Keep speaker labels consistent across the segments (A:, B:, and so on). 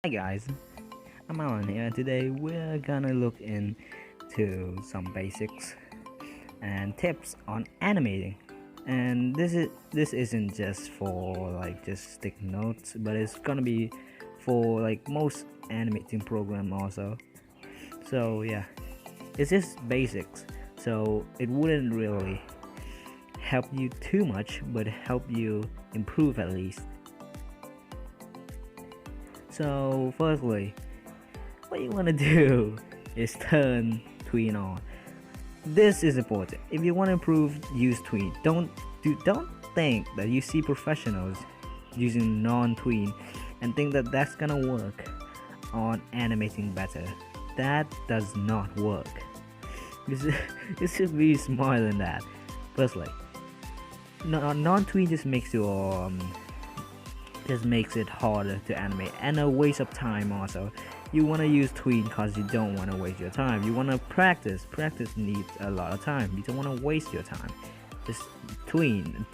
A: Hi guys, I'm Alan here. Today we're gonna look into some basics and tips on animating. And this isn't just for like just stick notes, but it's gonna be for like most animating program also. So yeah, it's just basics. So it wouldn't really help you too much, but help you improve at least. So firstly, what you want to do is turn tween on. This is important. If you want to improve, use tween. Don't think that you see professionals using non-tween and think that that's gonna work on animating better. That does not work. You should be smarter than that. Firstly, non-tween just makes it harder to animate and a waste of time also. You want to use tween because you don't want to waste your time. You want to practice needs a lot of time. You don't want to waste your time. Just tween.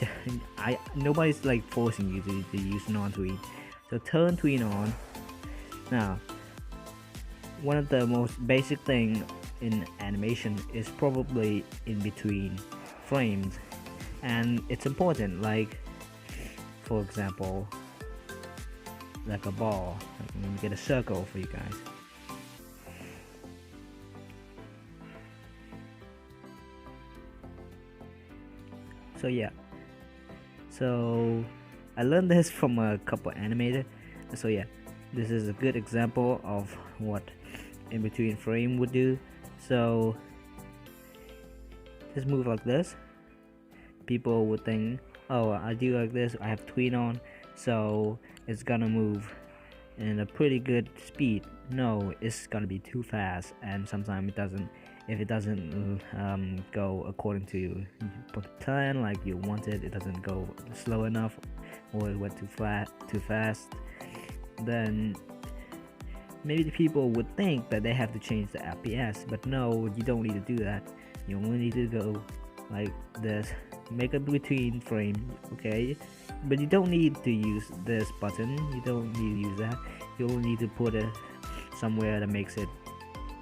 A: Nobody's like forcing you to use non-tween, so turn tween on. Now, one of the most basic thing in animation is probably in between frames, and it's important. Like, for example, like a ball. Like, let me get a circle for you guys. So yeah, so I learned this from a couple animators. So yeah, this is a good example of what in between frame would do. So just move like this. People would think, oh, I do like this, I have tween on, so it's gonna move in a pretty good speed. No, it's gonna be too fast, and sometimes it doesn't. If it doesn't go according to plan like you wanted, it doesn't go slow enough, or it went too fast, then maybe the people would think that they have to change the FPS. But no, you don't need to do that. You only need to go like this, make a between frame, okay? But you don't need to use this button. You don't need to use that. You only need to put it somewhere that makes it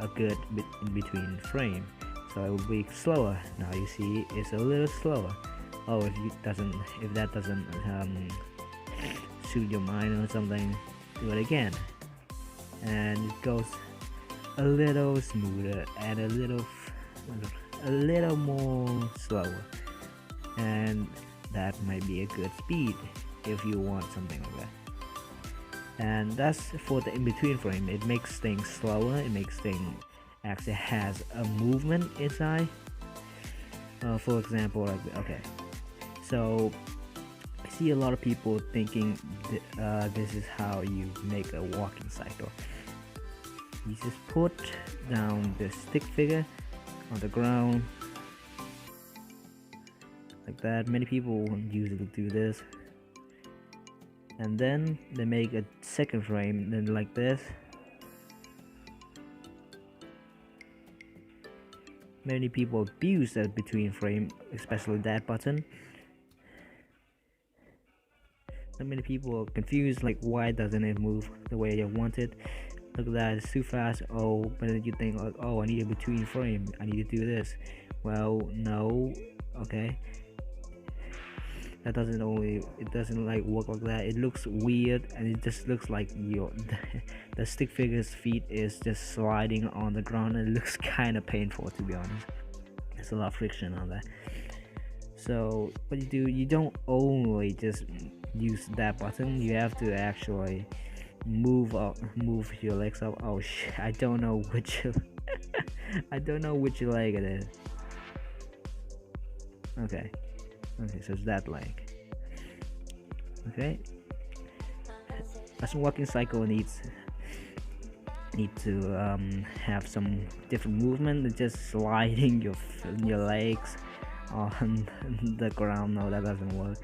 A: a good in between frame, so it will be slower. Now you see it's a little slower. Oh, if that doesn't suit your mind or something, do it again, and it goes a little smoother and a little more slower, and that might be a good speed if you want something like that. And that's for the in-between frame. It makes things slower. It makes things actually has a movement inside. For example, like, okay, so I see a lot of people thinking this is how you make a walking cycle. You just put down the stick figure on the ground like that. Many people usually do this, and then they make a second frame, then like this. Many people abuse that between frame, especially that button. So many people are confused, like, why doesn't it move the way you want it? Look at that, it's too fast. Oh, but then you think, like, oh, I need a between frame, I need to do this. Well, no, okay, that doesn't like work like that. It looks weird, and it just looks like the stick figure's feet is just sliding on the ground, and it looks kind of painful, to be honest. There's a lot of friction on that. So what you do, you don't only just use that button, you have to actually move your legs up. Oh I don't know which I don't know which leg it is. Okay, so it's that leg. Okay, a walking cycle needs to have some different movement than just sliding your legs on the ground. No, that doesn't work.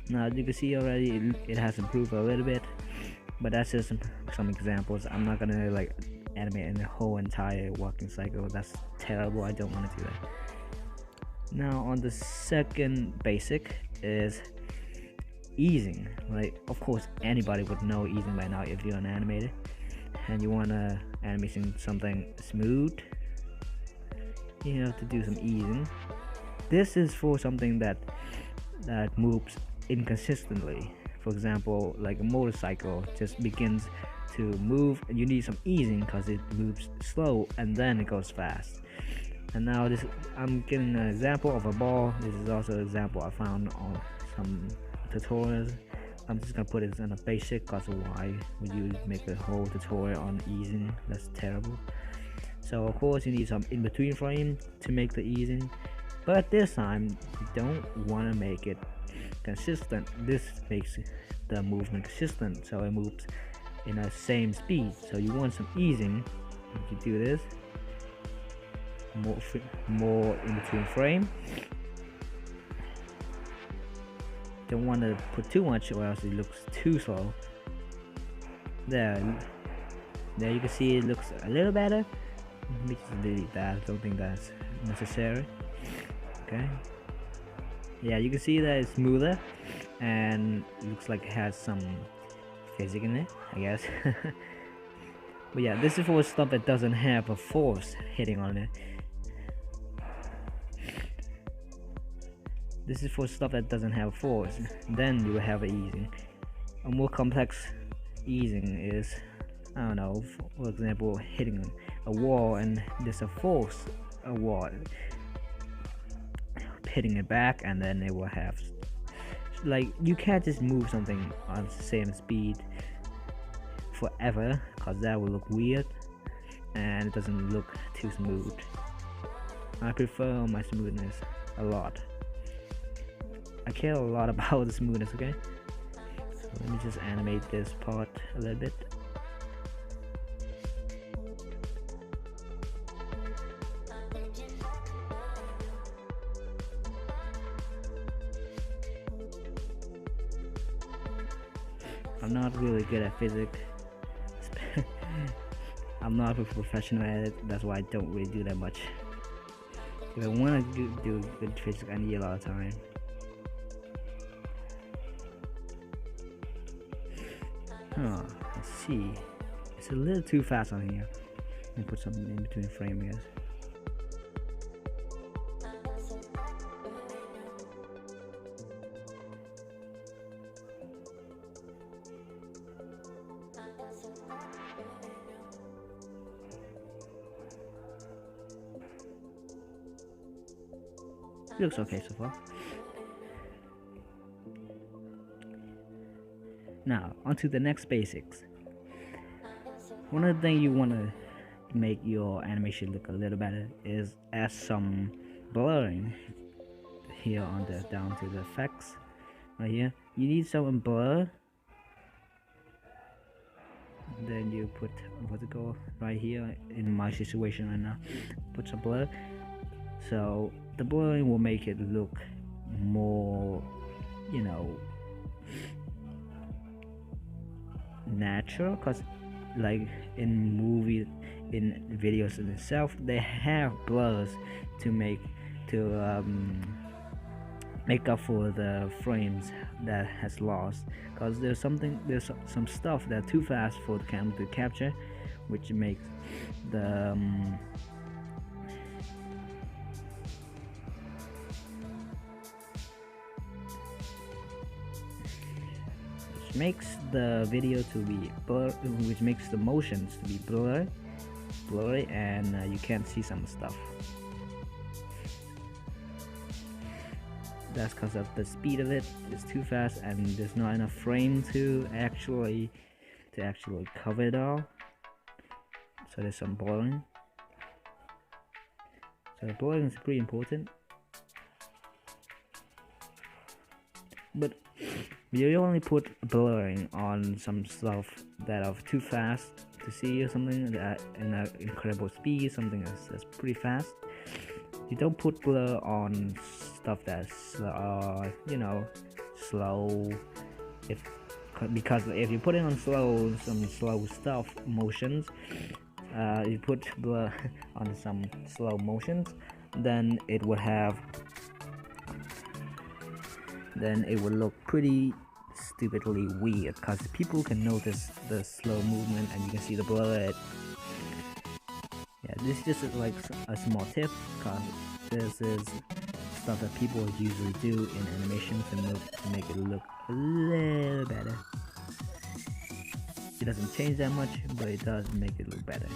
A: Now, as you can see already, it has improved a little bit, but that's just some examples. I'm not gonna like animate in the whole entire walking cycle. That's terrible. I don't want to do that. Now, on the second basic is easing. Like, of course, anybody would know easing by now if you're an animator and you wanna animation something smooth. You have to do some easing. This is for something that moves inconsistently. For example, like a motorcycle just begins to move and you need some easing because it moves slow and then it goes fast. And now this, I'm getting an example of a ball. This is also an example I found on some tutorials. I'm just gonna put it in a basic because why would you make a whole tutorial on easing? That's terrible. So of course you need some in-between frame to make the easing, but this time you don't want to make it consistent. This makes the movement consistent, so it moves in the same speed. So you want some easing. You do this, more in between frame. Don't want to put too much or else it looks too slow. There you can see it looks a little better. Let me just delete that. I don't think that's necessary. Okay. Yeah, you can see that it's smoother and it looks like it has some physics in it, I guess. But yeah, this is for stuff that doesn't have a force hitting on it. This is for stuff that doesn't have force. Then you will have an easing. A more complex easing is, I don't know, for example, hitting a wall and there's a force, a wall hitting it back, and then it will have, like, you can't just move something on the same speed forever because that will look weird and it doesn't look too smooth. I prefer my smoothness a lot. I care a lot about the smoothness, okay? So let me just animate this part a little bit. I'm not really good at physics. I'm not a professional at it, that's why I don't really do that much. If I want to do good physics, I need a lot of time. Let's see. It's a little too fast on here. Let me put something in between frame, I guess. It looks okay so far. Now, onto the next basics. One of the things you want to make your animation look a little better is add some blurring here on the down to the effects right here. You need some blur. Then you put what's it called right here in my situation right now. Put some blur. So the blurring will make it look more, you know, natural, because like in videos in itself they have blurs to make up for the frames that has lost, because there's some stuff that's too fast for the camera to capture, which makes the makes the video to be blurry, which makes the motions to be blurry, and you can't see some stuff. That's because of the speed of it. It's too fast and there's not enough frame to actually cover it all. So there's some blurring. So blurring is pretty important. But you only put blurring on some stuff that are too fast to see, or something that in an incredible speed, something that's pretty fast. You don't put blur on stuff that's you know, slow. Because if you put it on some slow stuff motions, you put blur on some slow motions, then it would look pretty stupidly weird because people can notice the slow movement and you can see the blood. Yeah, this is just like a small tip because this is stuff that people usually do in animation to make it look a little better. It doesn't change that much, but it does make it look better.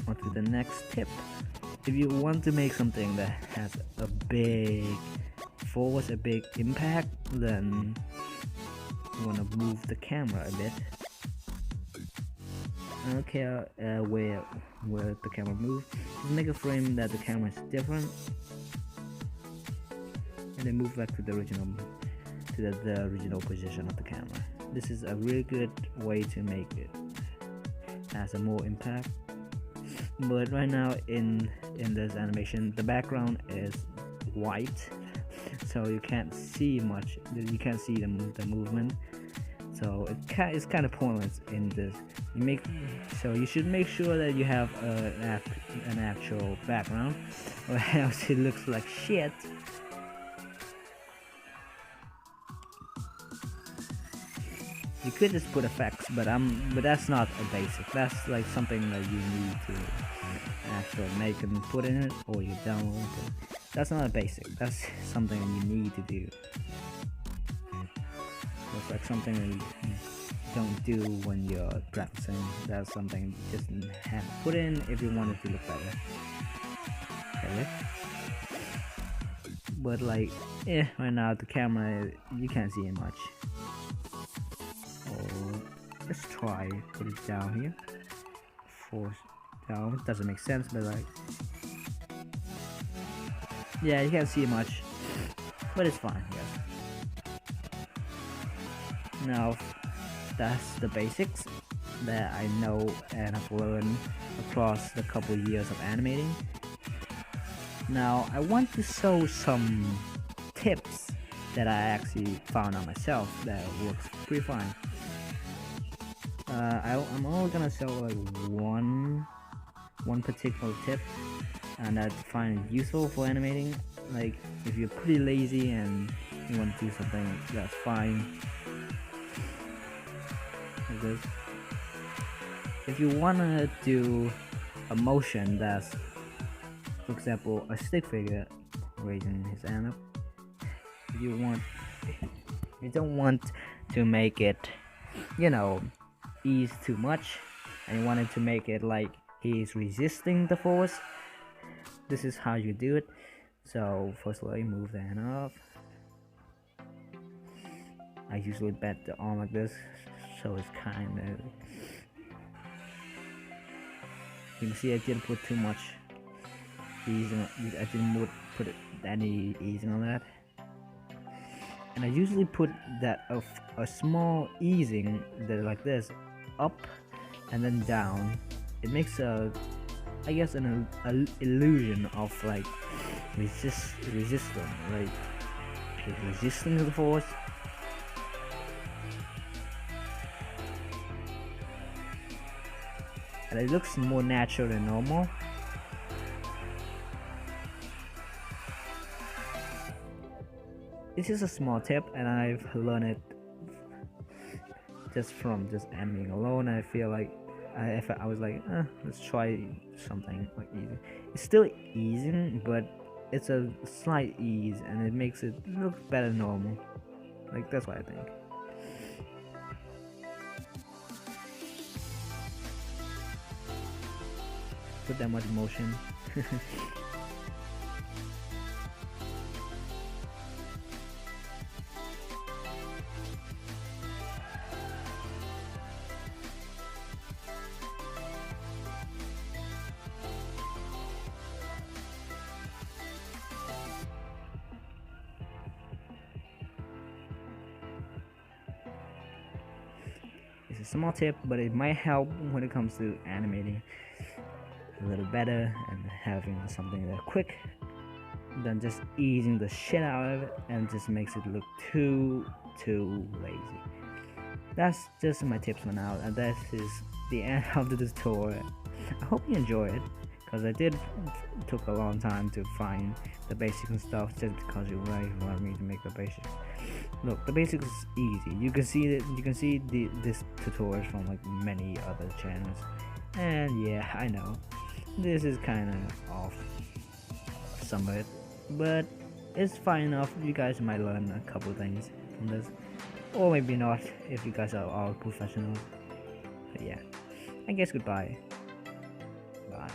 A: On to the next tip. If you want to make something that has a big force, a big impact, then you want to move the camera a bit. I don't care where the camera moves. Just make a frame that the camera is different, and then move back to the original position of the camera. This is a really good way to make it has a more impact. But right now in this animation, the background is white, so you can't see much. You can't see the movement. So it's kind of pointless in this. So you should make sure that you have an actual background, or else it looks like shit. You could just put effects, but that's not a basic. That's like something that you need to actually make and put in it, or you download it. That's not a basic. That's something you need to do. It's like something that you don't do when you're practicing. That's something you just have to put in if you want it to look better. Okay. But like, right now the camera, you can't see it much. So let's try put it down here. Force down. Doesn't make sense, but like, yeah, you can't see it much, but it's fine. Yeah. Now, that's the basics that I know and have learned across the couple years of animating. Now, I want to show some tips that I actually found out myself that works pretty fine. I'm only gonna show like one particular tip, and I find it useful for animating. Like, if you're pretty lazy and you want to do something, that's fine. Like this. If you wanna do a motion that's, for example, a stick figure raising his hand up, you don't want to make it, ease too much, and you wanted to make it like he's resisting the force. This is how you do it. So firstly, move the hand off. I usually bend the arm like this, so it's kind of, you can see I didn't put too much easing. I didn't put any easing on that, and I usually put that a small easing that like this, up and then down. It makes an illusion of like resisting, like resisting the force. And it looks more natural than normal. This is a small tip, and I've learned it just from animating alone. I feel like I was like, let's try something like easy. It's still easing, but it's a slight ease, and it makes it look better than normal. Like, that's what I think. Put that much motion. It's a small tip, but it might help when it comes to animating a little better and having something that quick than just easing the shit out of it, and just makes it look too lazy. That's just my tips for now, and that is the end of the tutorial. I hope you enjoy it, because I did took a long time to find the basics and stuff, just because you really want me to make the basics. Look, the basics is easy. You can see that this tutorial from like many other channels, and yeah, I know this is kind of off some of it, but it's fine enough. You guys might learn a couple things from this, or maybe not if you guys are all professionals. But yeah, I guess goodbye. Bye.